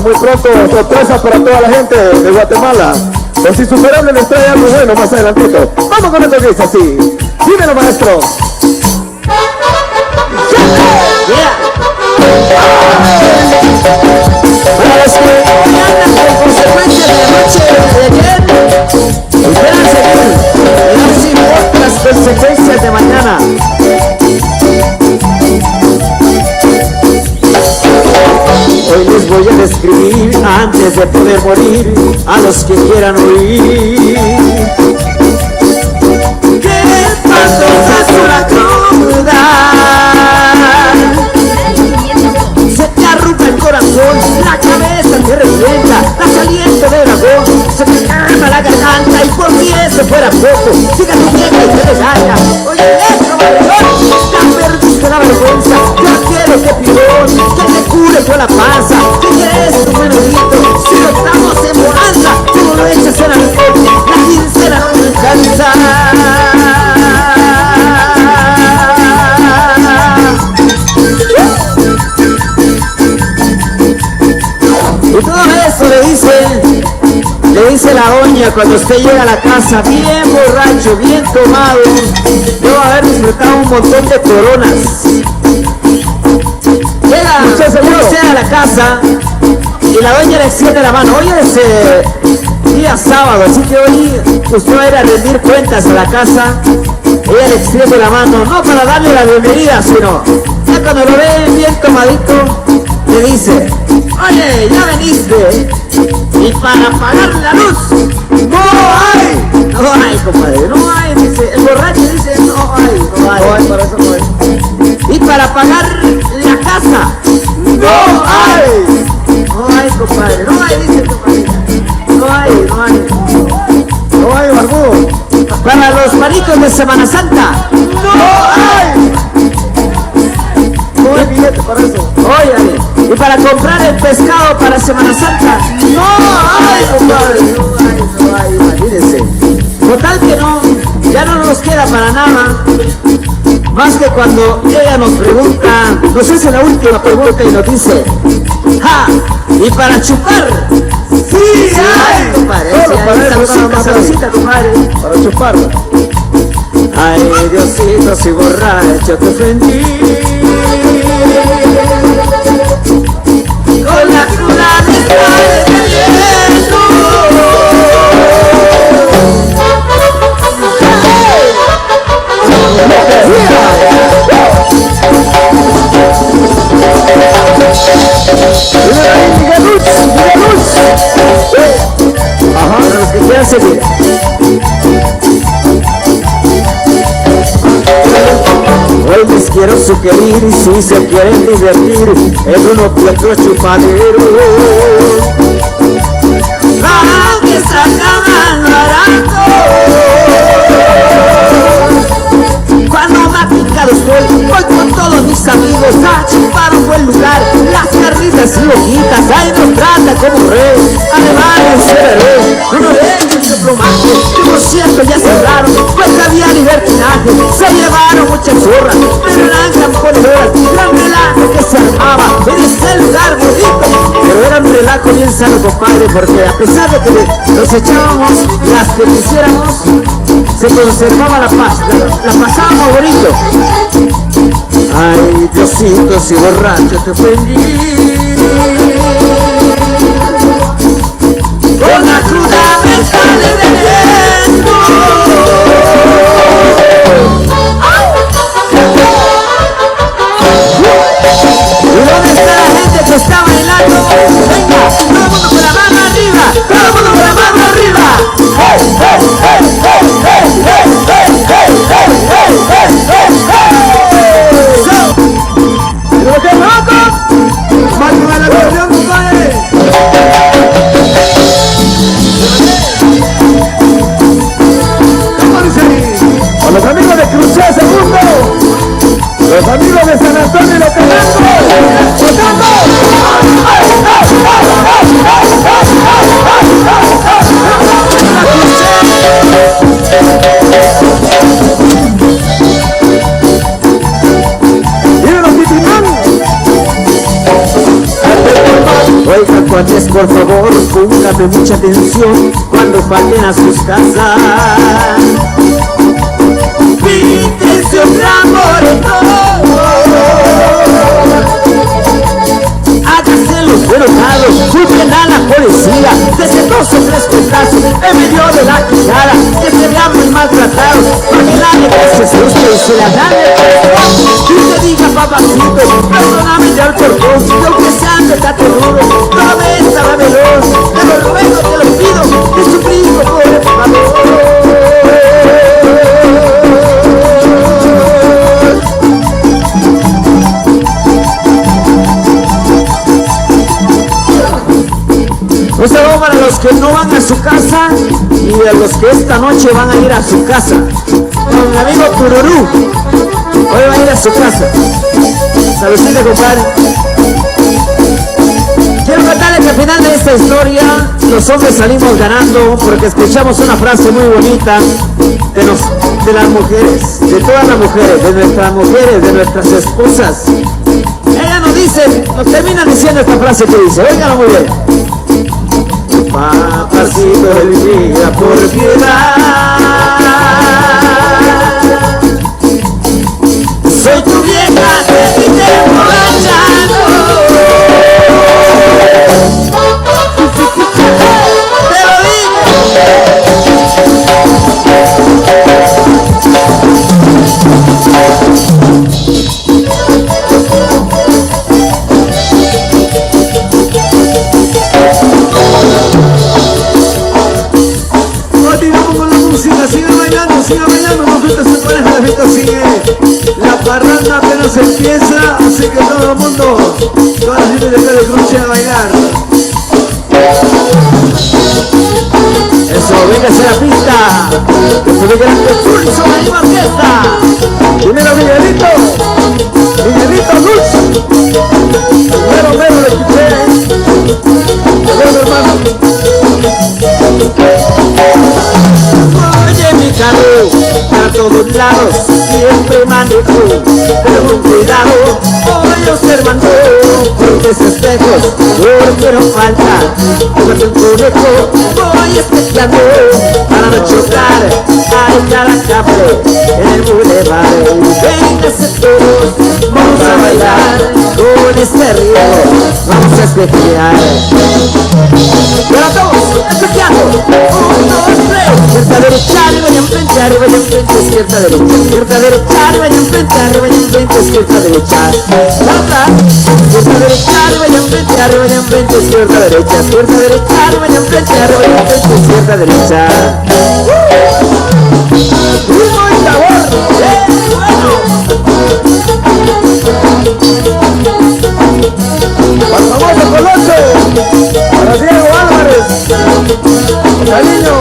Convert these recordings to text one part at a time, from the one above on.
muy pronto, sorpresa para toda la gente de Guatemala. Por si Superable les trae algo bueno más adelantito. Vamos con esto que dice así. Dímelo, maestro. Para los que andan con consecuencias de la noche de ayer, esperan seguir, no sin otras consecuencias de mañana. Hoy les voy a describir, antes de poder morir, a los que quieran oír. Que cuando pasó la cruda, se te arruga el corazón, la cabeza te revienta, das aliento de dragón, se te quema la garganta y por si eso fuera poco, siga tu vieja y te regaña. Oye, esto valedor, ya perdiste la vergüenza, ya quiero que pidón, que te cure con la panza, que quieres tu menudito, si no estamos en bonanza, tú lo echas en alcohol, la quincena no me alcanza. Y todo eso le dice la doña cuando usted llega a la casa bien borracho, bien tomado, debo haber disfrutado un montón de coronas. Llega usted a la casa y la doña le extiende la mano. Hoy es día sábado, así que hoy usted va a ir a rendir cuentas a la casa. Ella le extiende la mano, no para darle la bienvenida, sino ya cuando lo ve bien tomadito, le dice: oye, ya veniste, y para apagar la luz no hay, compadre, no hay, dice, el borracho dice, no hay, para eso no hay. Y para apagar la casa no hay, compadre, no hay, dice, compadre, no hay, barbudo. Para los panitos de Semana Santa no hay billete para eso. Óyale, y para comprar el pescado para Semana Santa no hay, compadre, no hay, imagínense. Total que no, ya no nos queda para nada, más que cuando ella nos pregunta, nos hace la última pregunta y nos dice: ¡ja! Y para chupar, sí hay, compadre, sabrosita, compadre, Para chuparla. ay, Diosito, si borracho te ofendí, con la cruda me estás bebiendo. Ajá, los que quieran seguir. Hoy les quiero sugerir, si se quieren divertir en uno que otro chupadero, aunque se acaban barato. Cuando me ha picado estoy, voy con todos mis amigos a chupar un buen lugar, las carnitas y hojitas, ahí nos trata como rey. Además de ser no nos dejen de plomaje, que por cierto ya cerraron, pues había libertinaje, se llevaron muchas zorras, pero eran gran ponedoras, gran relajo que se armaba en este lugar bonito. Pero era un relajo bien sano, compadre, porque a pesar de que nos echábamos las que quisiéramos, se conservaba la paz, la pasábamos bonito. Ay, Diosito, si borracho te ofendí, con la cruda me sale bebiendo. ¿Y dónde está la gente que está bailando? Venga, todo el mundo con la mano arriba, todo el mundo con la mano arriba. ¡Hey, hey, hey, hey, hey, hey, hey, hey, hey, hey, hey, hey, hey! ¡Pero qué loco! ¡Máquina la acordeón, compadre! ¿Cómo dice ahí? A los amigos de Crucé Segundo, los amigos de San Antonio y los Canangos, ¡tocando! 5 a 3, por favor, póngame mucha atención cuando falten a sus casas. Píntese un amor, hágase los enojados, juzguen a la policía, desde 2 o 3 contazos en medio de la quijada, que se vean muy maltratados, para que nadie se asuste y se la dan el corazón, y te diga papacito, perdóname ya el portón, y aunque sea de tato duro, no me estaba veloz, te lo ruego, te lo pido, te suplico por favor. Un saludo para los que no van a su casa y a los que esta noche van a ir a su casa. Con mi amigo Tururú, hoy va a ir a su casa. Saludcita, compadre. Quiero contarles que al final de esta historia los hombres salimos ganando porque escuchamos una frase muy bonita de las mujeres, de todas las mujeres, de nuestras esposas. Ella nos dice, nos termina diciendo esta frase que dice, óigalo muy bien. Papacito de mi vida, por piedad, soy tu vieja que te emborrachando. Te lo Siga bailando, no fiesta se pone, la fiesta sigue. La parranda apenas empieza, así que todo el mundo, toda la gente de acá de Cruce a bailar. Eso, véngase a la pista. Que se ve grande pulso, la misma fiesta. Primero Miguelito Luz. Primero de Quiché. Primero hermano. Oye mi carro, para todos lados siempre manejo, pero con cuidado voy observando, porque esos espejos, porque no falta, porque un conejo voy especiando, para no chocar al Caracafre en el bulevar. Vénganse todos, vamos a bailar con este río, vamos a espejear. Para todos, espejeando, 1, 2, 3, izquierda, derecha, arriba y enfrente, izquierda, derecha, arriba y enfrente, izquierda, derecha. Otra, izquierda, derecha, arriba y enfrente, izquierda, derecha, arriba y enfrente, izquierda, derecha. ¡Ritmo y sabor! ¡Bueno! ¡Al famoso Colocho! ¡Para Diego Álvarez! ¡Cariño!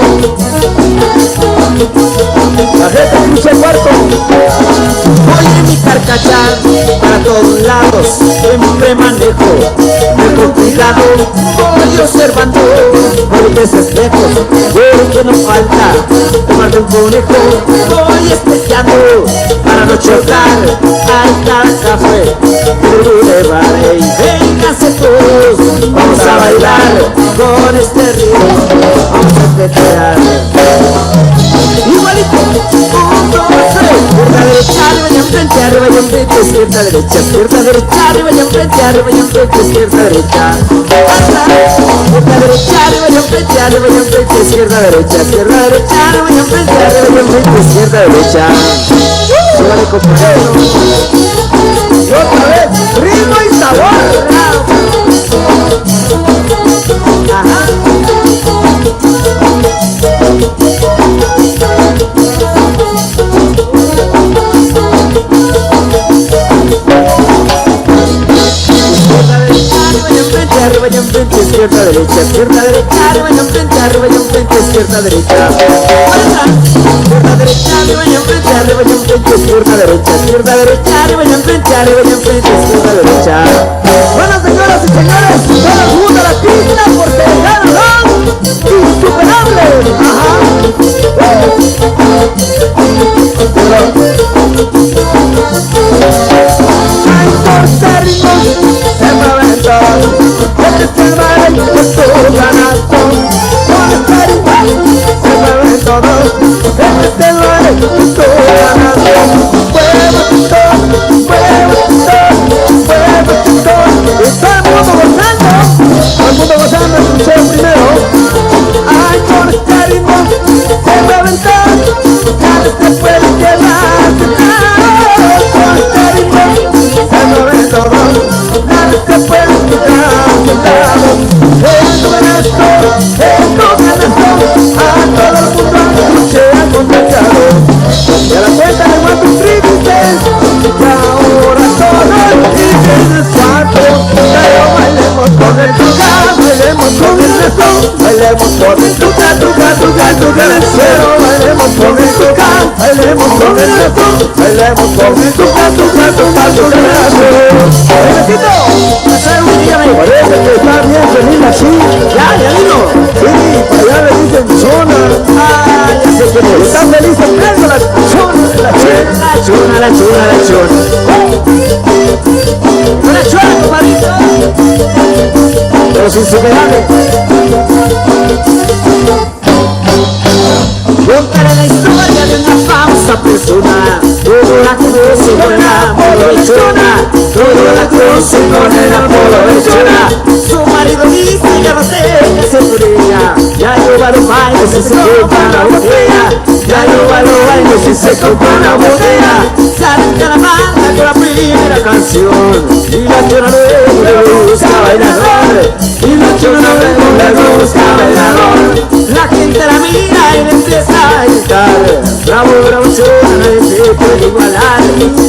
La gente cruza el cuarto. Oye mi carcacha, para todos lados siempre manejo, con cuidado voy observando, porque esos espejos, porque no falta tomar de un conejo, voy especiando, para no chocar al Caracafre, el bulevar. Y vénganse todos, vamos a bailar con este ritmo, vamos a festejar. Igualito, 1, 2, 3, izquierda, derecha, arriba y enfrente, izquierda, derecha, arriba y enfrente, izquierda, derecha. Izquierda, derecha, arriba y enfrente, izquierda, derecha, arriba y enfrente, izquierda, derecha. Súbale, compañero. Y otra vez, ritmo y sabor. Ajá. Arriba y enfrente, izquierda, derecha, arriba y enfrente, izquierda, derecha. Izquierda, derecha, arriba y enfrente, izquierda, derecha, arriba y enfrente, izquierda, derecha. Bueno, señoras y señores, no les gusta la pista porque ganaron insuperables. Ajá. Hay por ser ritmos, se mueven todos. este es el baile de tu corazón. Con este ritmo se mueven todos, este es el baile de tu corazón. Todo el mundo gozando, escuché primero. Ay, con este ritmo se mueven todos, nadie se puede quedar sentado. Con este ritmo se mueven todos, nadie se puede quedar sentado. En tu gasto, a todo el mundo escuché acompañado. Y a la cuenta de cuatro tristes, y ahora todos dicen cuatro. Bailemos con el tuca, bailemos con el resto, bailemos con el tuca, en el suelo, bailemos con el tuca, bailemos con el resto, bailemos con el tuca, en el suelo. Parece que está bien feliz así. Ya vino. Sí, allá le dicen chona. Ah, ya sé que es. Están felices, prendo la chona, la chona. Una chona, compadrito. Los insuperables. Contaré la historia de una famosa persona. Todo la conoce con el apodo de chona. Todo la conoce con el apodo de chona. Su marido dice ya no sé qué hacer por ella. Ya lleva los bailes y se compra la botella. Ya lleva los bailes y se compra una botella. Salen de la banda con la primera canción. Y la chona luego le busca bailador. Y la chona luego le busca bailador. La gente la mira y le empieza a gritar. Bravo, bravo, chona, nadie te puede igualar.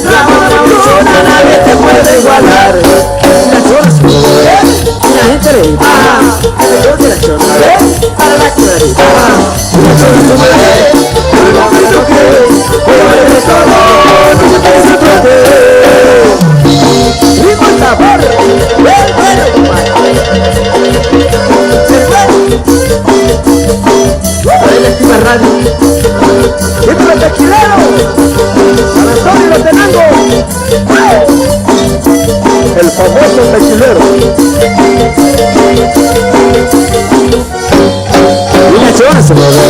Bravo, bravo, chona, nadie te puede igualar. La chona se mueve y la gente le grita. Alrededor de la chona, para la chona le grita. La chona se mueve, en el momento que voy a ver de todo, no se puede sorprender. ¡Ritmo el sabor! ¡Bien, bueno, compadre! ¡Se fue! Para el Estima Radio. ¡Ritmo el tequilero! ¡San Antonio y los Tenango! El famoso tequilero. Y la chona se mueve.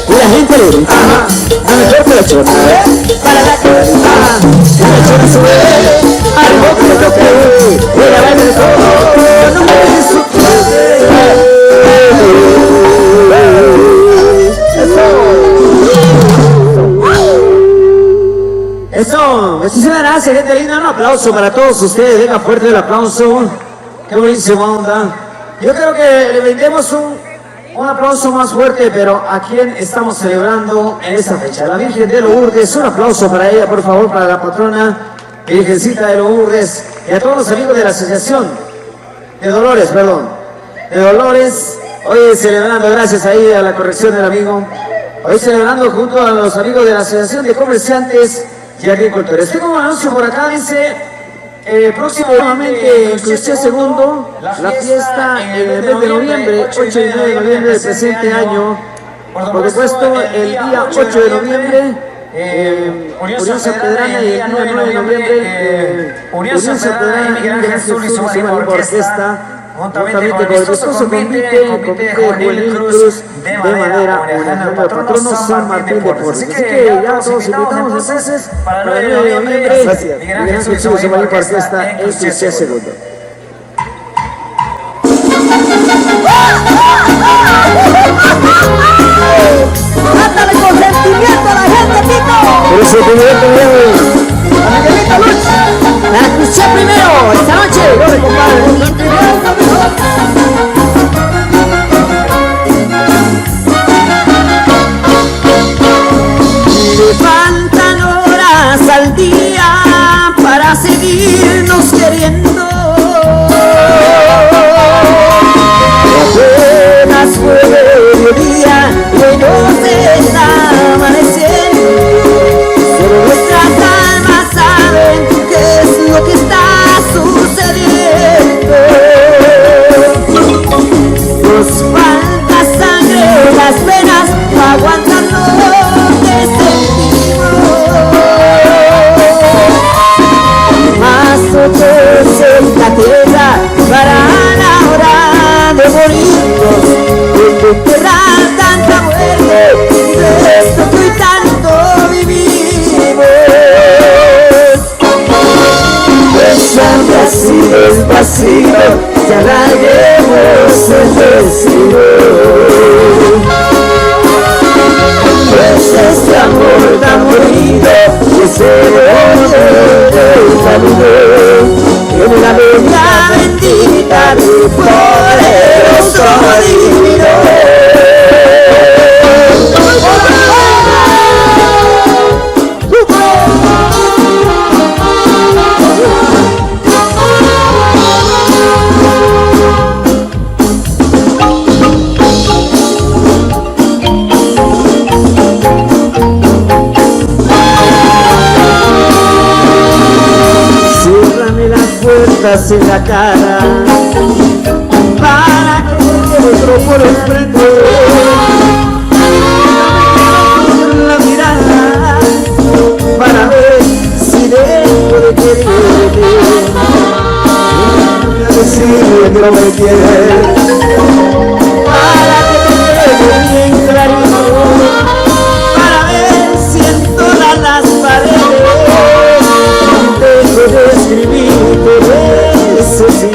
Y la gente le grita. La mejor que la chona. Para la chona. Y la chona se mueve. Al momento que ella baila de todo. No me sucede. Eso, muchísimas gracias, gente linda. Un aplauso para todos ustedes. Venga, fuerte el aplauso. Qué buenísima onda. Yo creo que le vendemos un aplauso más fuerte, pero a quien estamos celebrando en esta fecha, la Virgen de Lourdes. Un aplauso para ella, por favor, para la patrona Virgencita de Lourdes y a todos los amigos de la asociación de Dolores, hoy celebrando, gracias ahí a la corrección del amigo, hoy celebrando junto a los amigos de la Asociación de Comerciantes y Agricultores. Tengo un anuncio por acá, dice, próximamente en Crucé Segundo, la fiesta en el mes de noviembre, 8 y 9 de noviembre del presente año, por supuesto el día 8 de noviembre, Unión San Pedrana, y el día 9 de noviembre, Unión San Pedrana y Miguel Ángel Azul y su Marimba Orquesta, juntamente con el vistoso comité Juvenil Cruz de Madera, homenajeando al patrono San Martín de Porres. Así que ya todos invitamos entonces para el 9 de noviembre, Miguel Ángel Azul y su Marimba Orquesta en Crucé Segundo. ¡Mándale con sentimiento a la gente, Pico! Pero sentimiento, ¡A Miguelito Luz! ¡La escuché primero! ¡Esta noche! ¡Dale, compadre! Le faltan horas al día para seguirnos queriendo. Apenas fue mediodía y hoy nos está amaneciendo. Pero nuestras almas saben qué es lo que está sucediendo. que alarguemos el destino. Pues este amor tan bonito que se ve el camino en la bella bendita del poderoso divino. En la cara para que otro por el frente la mirada para ver si dejo de quererte, decirle que no me quieres, para que te quede bien clarito, para ver si en todas las paredes dejo de escribirte. Sí.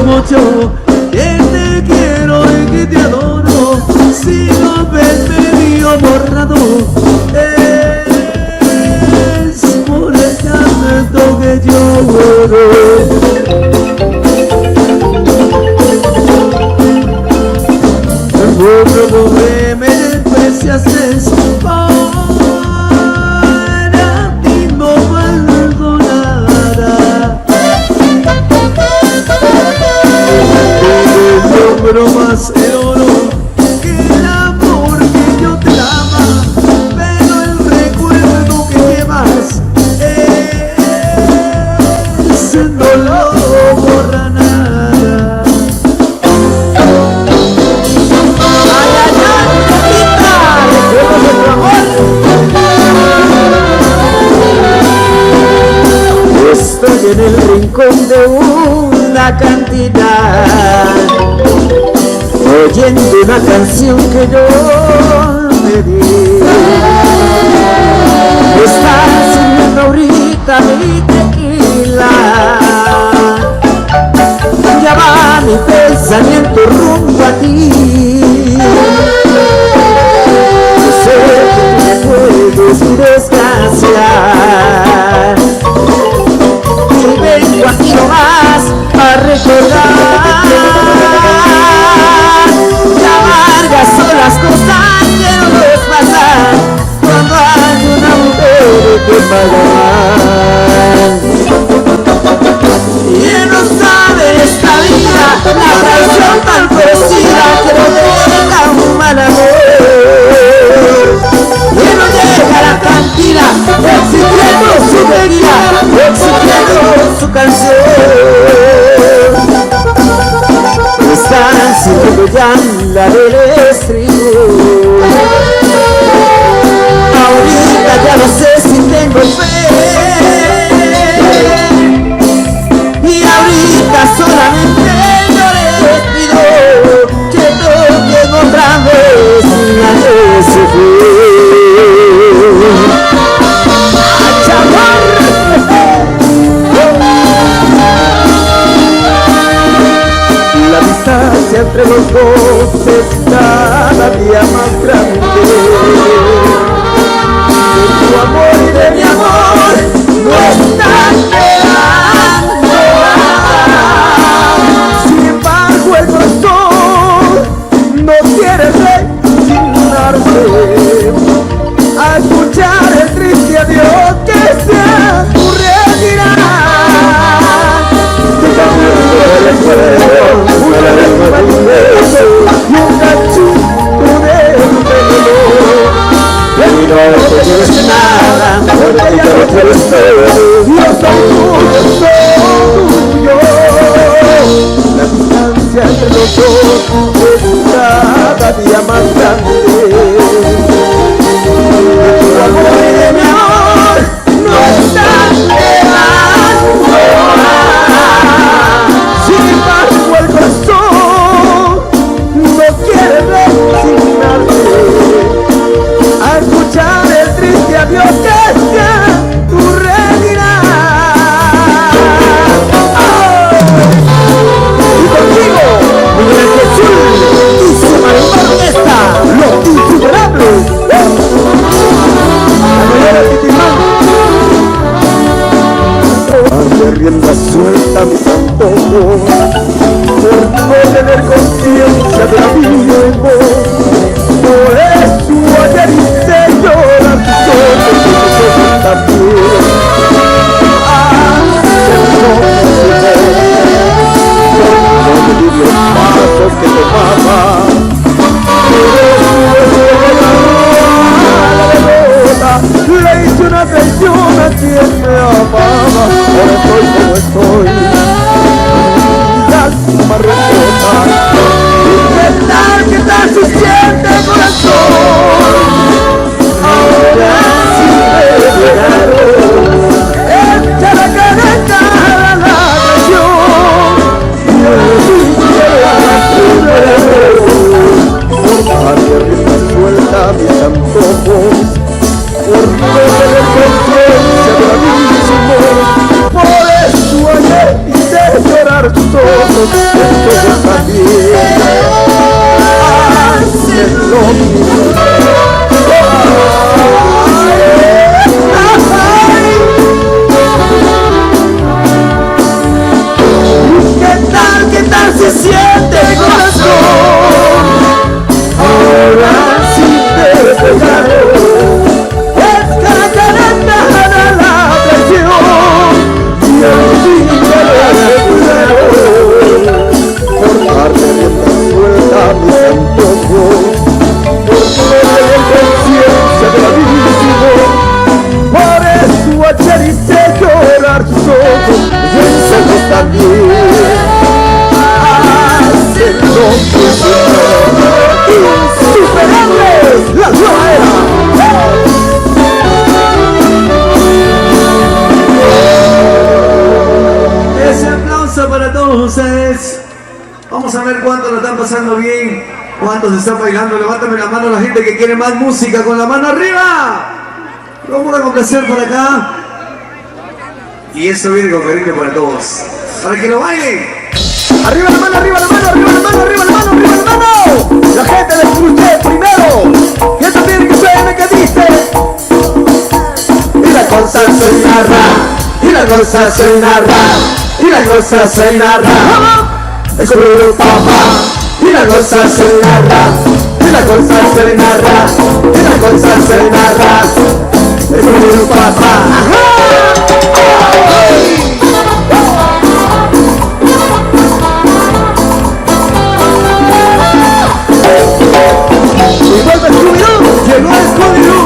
Mucho que te quiero y que te adoro, si no ves medio borrado es por el llanto que lloro. Pobre me despreciaste, para ti no valgo nada. Pero más el oro que el amor que yo te daba, pero el recuerdo que llevas no lo borra nada. Ay, ay, ay, nuestro amor. Estoy en el rincón de una cantina, oyendo una canción que yo me di. Estás sirviendo ahorita mi tequila, ya va mi pensamiento rumbo a ti. Sé que tú me puedes desgraciar y vengo aquí nomás a recordar. Son las cosas que no nos pasan cuando hay una mujer que pagar. Y él no sabe esta vida, la traición tan conocida que no deja un mal amor. Y él no llega a la cantina exigiendo su bebida, exigiendo su canción. Están sirviendo ya la del estribo. Ahorita ya no sé si tengo fe. se fue. La distancia entre los dos es cada día más grande. De tu amor y de mi amor no están quedando nada. Sin embargo el corazón no quiere resignarse a escuchar el triste adiós que sea tu retirar. Y un cachito de tu pelo. Y no tienes nada, porque ya no tienes todo. Yo soy tuyo. La distancia entre los dos es cada día más grande. De tu amor y de mi amor no están quedando nada. Sin embargo el corazón no quiere resignarse a escuchar el triste adiós que sea tu retirada. Y contigo, Miguel Jesús y su Marimar Orquesta, los insuperables. Darle rienda suelta a mis antojos por no tener conciencia de mismo. Por eso ayer hice llorar tus ojos también. Por no medir los pasos que tomaba. Le hice una traición a quien me amaba. Ahora estoy como estoy, lástima rota. ¿Qué tal se siente corazón? Ahora sí me llegaron. Echa la careta a la traición. Y el por darle rienda suelta a mis antojos, por no tener conciencia de la mismo. Por eso ayer hice llorar tus ojos, entonces también hacen lo mismo. ¿Qué tal se siente el corazón? Ahora sí te pegaron. Por darle rienda suelta a mis antojos, por no tener conciencia de la mismo. Por eso ayer hice llorar tus ojos y en ojos también. Hacen lo que insuperables, la nueva era. Ese aplauso para todos ustedes. Vamos a ver cuántos lo están pasando bien, cuántos están bailando. Levántame la mano la gente que quiere más música con la mano arriba. Vamos a complacer por acá. Y eso viene con cariño para todos. Para que lo bailen. Arriba la mano, arriba la mano, arriba la mano, arriba la mano, arriba la mano. La gente le escuché primero. Y esto tiene que suene que dice. Y la cosa se narra, y la cosa se narra, y la cosa se narra. Es un papá, y la cosa se narra, y la cosa se narra, y la cosa se narra. Es un papá. Y vuelve Scooby-Doo, llegó Scooby-Doo.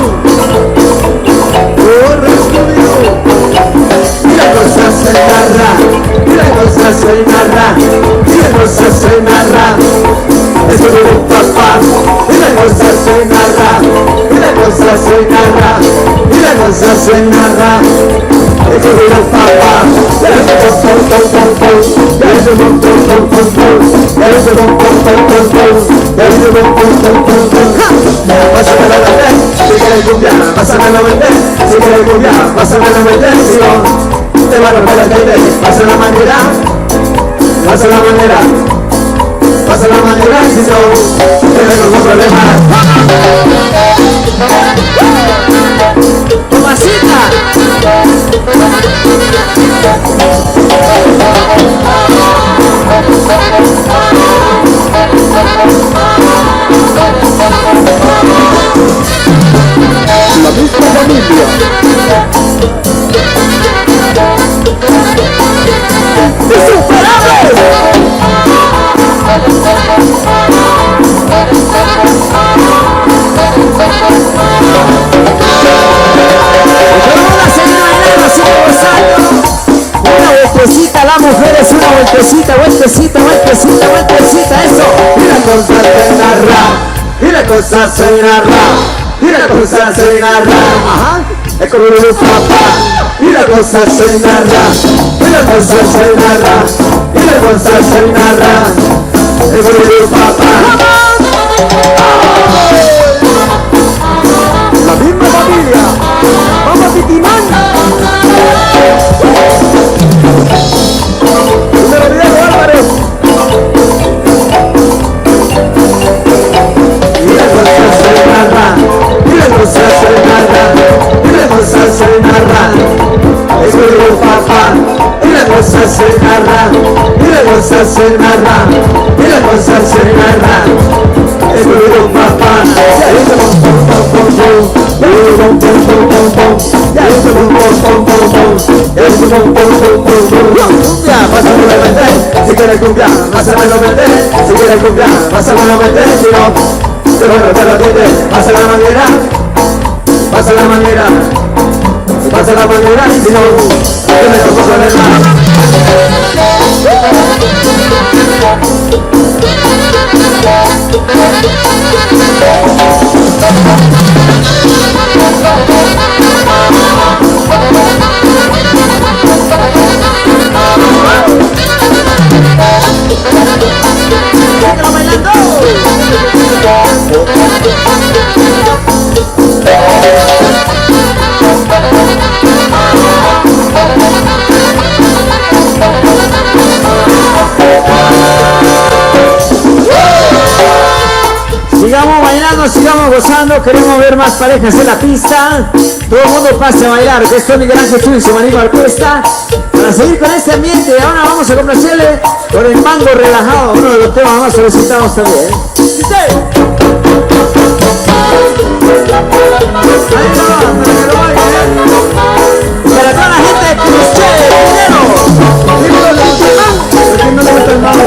Corre Scooby-Doo. Y la cosa se narra, y la cosa se narra, y la cosa se narra. Es un papá, y la cosa se narra, y la cosa se narra, y la cosa se narra. Es un papá, es un dice pum pum pum pum pum, ya dice pum pum pum pum pum. Pásamela a vender, si quieres cumbia, pásamela a vender, si quieres cumbia, pásamela a vender, si no, te va a romper la tele, pasa la manera, pasa la manera, pasa la manera, si no, tenemos problemas. ¡Tomasita! La misma familia. ¡Insuperables! Una vueltecita, la mujer es una vueltecita, vueltecita, vueltecita, vueltecita, eso. Y la cosa se narra, y la cosa se narra, y la cosa se narra. Ajá. Es como un papá, y la cosa se narra, y la cosa se narra, y la cosa se narra. Es como un papá. La misma familia. Vamos Titimán. Número Diego Álvarez. Y la cosa se narra, y la cosa se narra, y la cosa se narra. Es mi papá. Y la cosa se narra, y la cosa se narra, y la cosa se narra. Es mi papá. Ya dice pum pum pum pum pum, ya dice pum pum pum pum pum, ya dice pum pum pum pum pum, ya dice pum pum pum pum pum. Cumbia, pásamelo a vender, si quieres cumbia, pásamelo a vender, si quieres cumbia, pásamelo a vender, si no, te voy a romper los dientes, pasa la manera, pasa la manera, pasa la manera, si no, yo me toco problemas. Sigamos bailando, sigamos gozando, queremos ver más parejas en la pista. Todo el mundo pase a bailar, que esto es Miguel Ángel Chuy y su manico Orquesta. Para seguir con este ambiente, ahora vamos a complacerle con el mango relajado, uno de los temas más solicitados también. Para toda la gente de Cruzche, primero. ¿Por qué no le gusta el mambo,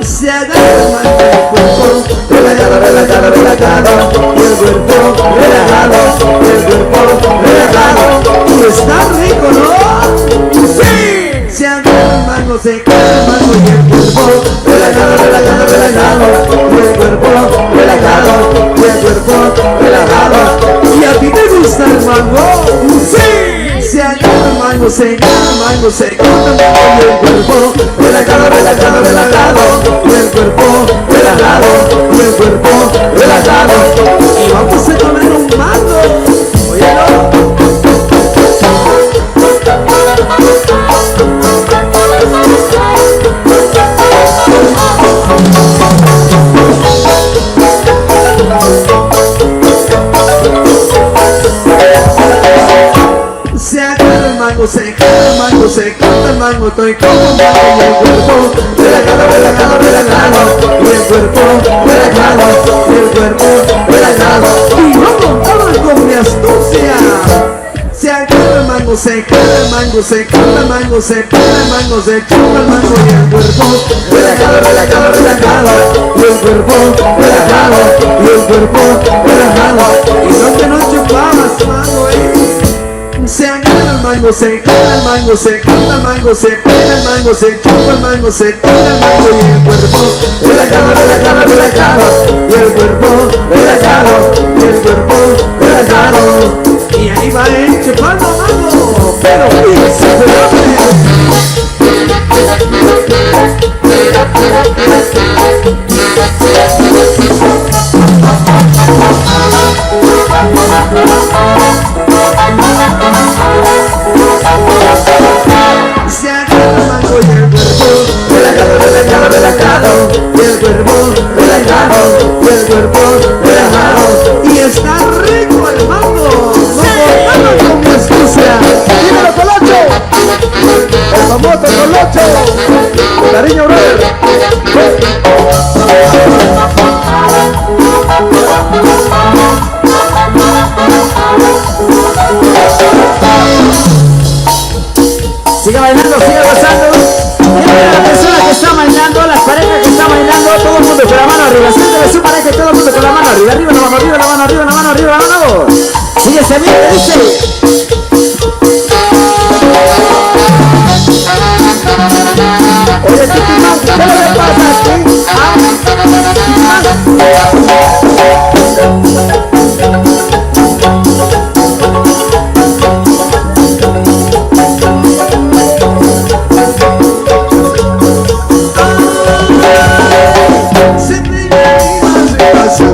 Se agarra el cuerpo, relajado, relajado, relajado, y el cuerpo relajado, y el cuerpo relajado, y está rico, ¿no? ¡Sí! Se agarra el mango, se cae el mango, y el cuerpo relajado, relajado, relajado, y el cuerpo relajado, y el cuerpo relajado, ¿y a ti te gusta el mango? ¡Sí! Se agarra el mango, se cae el mango, se corta el mango, y el cuerpo relajado, relajado, relajado, y el cuerpo relajado, y el cuerpo relajado, y vamos a comer un mango, óyelo. Se agarra el mango, se cae el mango, se corta el mango, estoy como un mango, y el cuerpo relajado, relajado, relajado, y el cuerpo relajado, y el cuerpo relajado, y yo con mi astucia. Se agarra el mango, se cae el mango, se corta el mango, se pega el mango, se chupa el mango, y el cuerpo relajado, relajado, relajado, y el cuerpo relajado, y el cuerpo relajado, y donde no chupabas mango, Se agarra el mango, se cae el mango, se corta el mango, se pega el mango, se chupa el mango, se tira el mango, y el cuerpo relajado, relajado, relajado, y el cuerpo relajado, y el cuerpo relajado, y ahí va chupando mango, pero insuperable. mundo con la mano arriba, siéntele su pareja, todo el mundo con la mano arriba, arriba, la mano arriba, la mano arriba, la mano arriba, la mano. Síguese bien, dice. Oye, Titimán, ¿qué le pasa aquí? ¿Ah?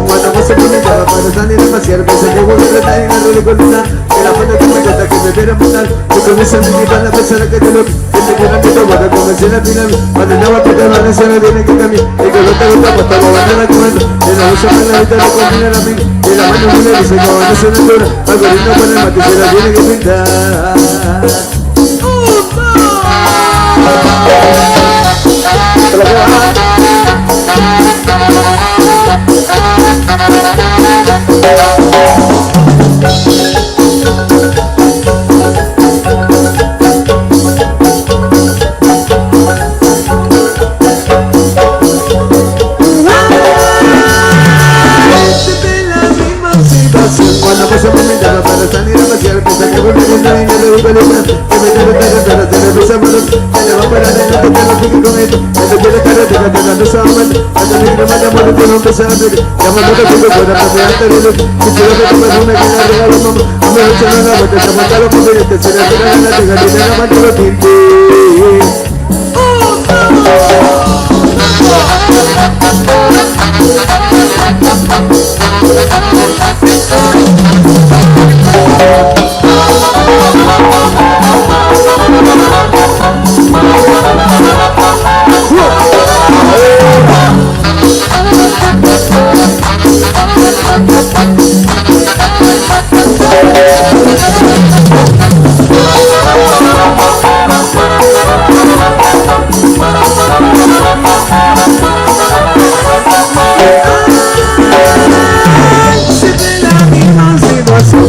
Cuando vos se comentaba para salir a pasear, pensé que vos me traes en la ridiculidad. Que la foto que me cuenta que me viera matar. Yo comienzo a vivir para la persona que te lo que te quieran que te guarda como si la final. Cuando el agua te va a decir no tiene que cambiar. Y que no te gusta pues todo va a la comando. De la usa para la vida no combina la amiga. De la mano me le dice como no se natura. Algoritmo con el mate se la tiene que pintar. Cuando pasa por mi cara para salir a pasear, piensa que voy a estar en el ridiculidad. Que me debe estar para tener mis amores. Que le va a parar en la toca, no fique con esto. Que te quiere carretera, te dando esa aumento. Hasta mi grama de amor, tú no empezas a ver. Llamando que tengo fuera para pegarte el dedo. Si quiero que te perfume, que la regalo mamá. A mí me echan la vuelta, se aguanta los poderes. Te será que la gana, te gané la mano, lo tinte.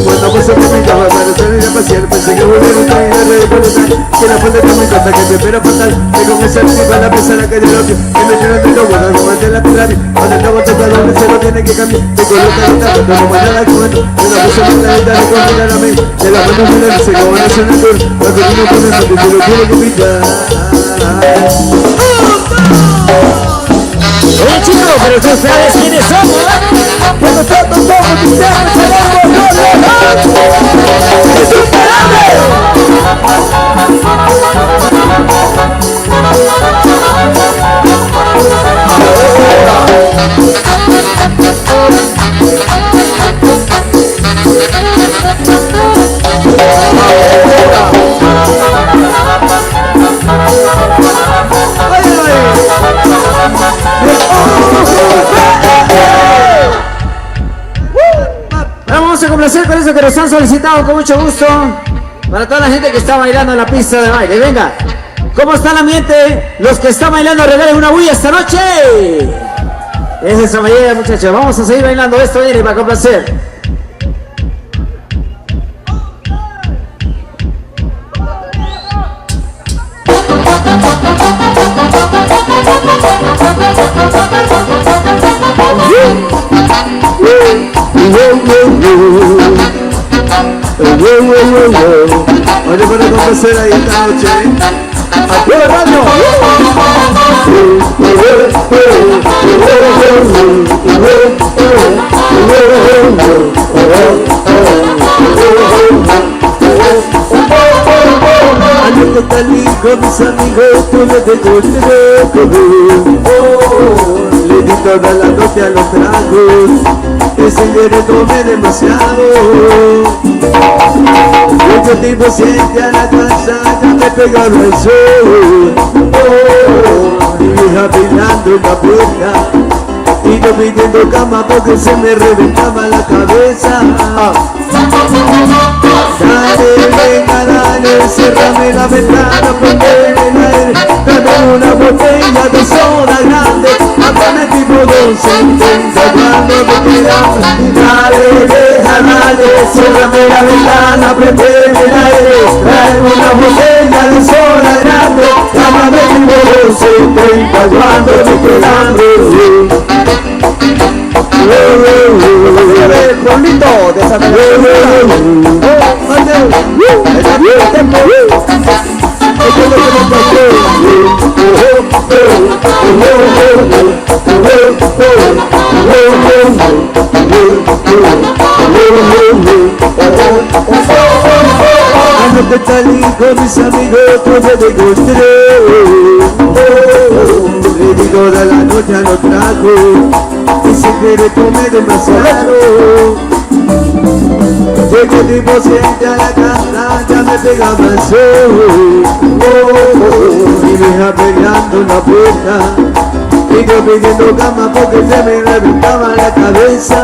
Cuando vos se comentaba para salir a pasear, pensé que volver a estar en la ridiculidad. Que la falta de mi cosa que te espera fatal. Que con esa riba la persona que te odio. Que me llenan de lobo, no como la pilar. Cuando estaba tocado donde se lo tiene que cambiar. Te coloca el taco, como mañana al cuento. De la cosa más la gente le confía a mí. De la mano me le dice como no se natura. Cuando uno pone eso que se lo tiene que pintar. Oye chicos, pero tú sabes quiénes somos. Que nosotros somos cristianos, seremos gloriosos. ¡Insuperable! Vamos a complacer con eso que nos han solicitado con mucho gusto. Para toda la gente que está bailando en la pista de baile. Venga, ¿cómo está el ambiente? Los que están bailando regalen una bulla esta noche. Esa es esa manera, muchachos. Vamos a seguir bailando esto, viene para complacer. Oye, para complacer ahí esta noche. ¡Aquí el radio! Ayer que salí con mis amigos, tuve que le di toda la noche a los tragos. Ese dinero tomé demasiado. Mucho tiempo siente a la casa, ya me pegaron el sol. Mi vieja bailando en la puerta y yo pidiendo cama porque se me reventaba la cabeza. Dale, venga, dale, cerrame la ventana, prendeme el aire, dame una botella de soda grande, háblame tipo 270 cuando me quedamos. Dale, deja, dale, cerrame la ventana, prendeme el aire, dame una botella de soda grande, háblame tipo 270 cuando me quedamos. el pueblito de Santa Cruz. Anoche salí con mis amigos, pues me encontré. Le di toda la noche a los tragos y sin querer tomé demasiado. Llegué tipo 7 a la casa, ya me pegaba el sol. Mi vieja peleando en la puerta y yo pidiendo cama porque se me reventaba la cabeza.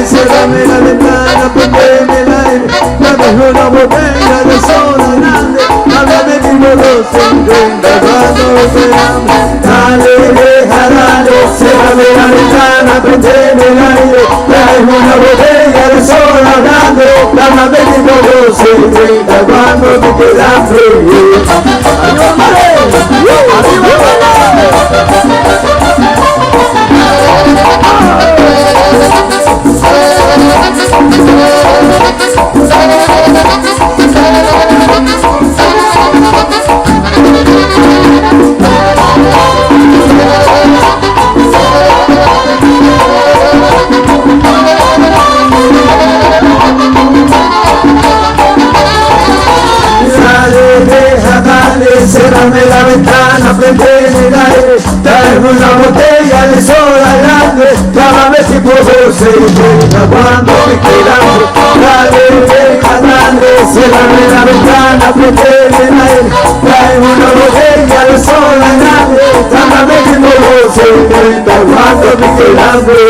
Cierrame la ventana, prendeme el aire, dame una botella de soda grande, háblame tipo 250 cuando te amo. Dale, deja, dale, cierrame la ventana, prendeme el aire, dame una botella de soda grande, háblame tipo 250 cuando te quedas frío. Cierrame la ventana, prendeme el aire, dame una botella de soda grande, llámame tipo 250 cuando me queda hambre. Dale, deja, grande, cierrame la ventana, prendeme el aire, dame una botella de soda grande, llámame tipo 250 cuando me queda hambre.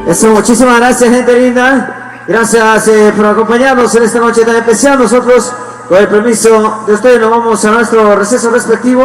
Eso, muchísimas gracias, gente linda. Gracias por acompañarnos en esta noche tan especial. Nosotros, con el permiso de ustedes, nos vamos a nuestro receso respectivo.